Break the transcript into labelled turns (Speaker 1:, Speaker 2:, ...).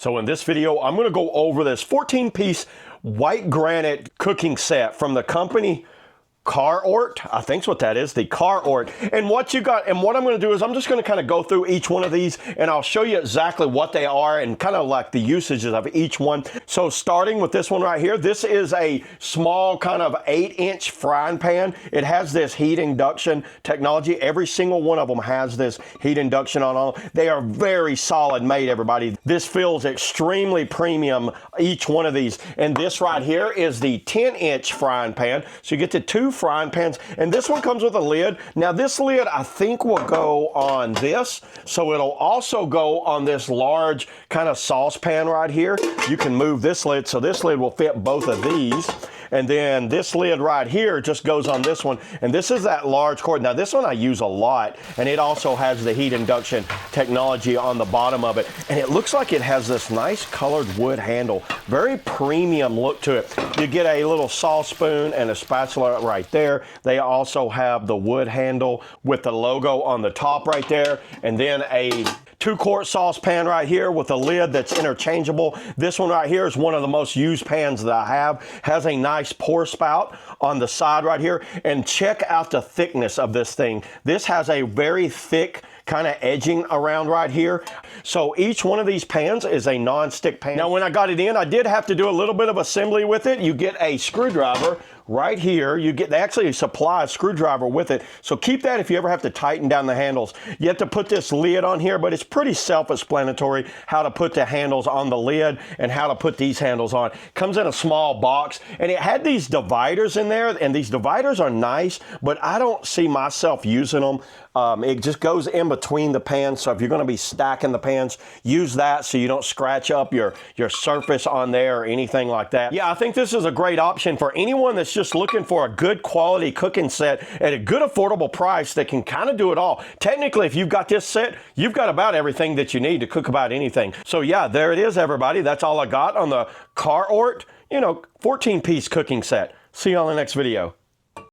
Speaker 1: So in this video, I'm gonna go over this 14-piece white granite cooking set from the company CAROTE, I think's what that is, the CAROTE. And what you got, and what I'm going to do is I'm just going to kind of go through each one of these and I'll show you exactly what they are and kind of like the usages of each one. So starting with this one right here, this is a small kind of 8-inch frying pan. It has this heat induction technology. Every single one of them has this heat induction on all. They are very solid made, everybody. This feels extremely premium, each one of these. And this right here is the 10-inch frying pan. So you get the two frying pans, and this one comes with a lid. Now this lid I think will go on this, so it'll also go on this large kind of saucepan right here. You can move this lid, so this lid will fit both of these. And then this lid right here just goes on this one. And this is that large cord. Now this one I use a lot, and it also has the heat induction technology on the bottom of it. And it looks like it has this nice colored wood handle. Very premium look to it. You get a little sauce spoon and a spatula right there. They also have the wood handle with the logo on the top right there. And then a 2-quart saucepan right here with a lid that's interchangeable. This one right here is one of the most used pans that I have. Has a nice pour spout on the side right here. And check out the thickness of this thing. This has a very thick kind of edging around right here. So each one of these pans is a non-stick pan. Now when I got it in, I did have to do a little bit of assembly with it. You get a screwdriver right here. They actually supply a screwdriver with it. So keep that if you ever have to tighten down the handles. You have to put this lid on here, but it's pretty self-explanatory how to put the handles on the lid and how to put these handles on. Comes in a small box, and it had these dividers in there, and these dividers are nice, but I don't see myself using them. It just goes in between the pans, so if you're going to be stacking the pans, use that so you don't scratch up your surface on there or anything like that. Yeah, I think this is a great option for anyone that's just looking for a good quality cooking set at a good affordable price that can kind of do it all. Technically, if you've got this set, you've got about everything that you need to cook about anything. So yeah, there it is, everybody. That's all I got on the CAROTE, 14-piece cooking set. See you on the next video.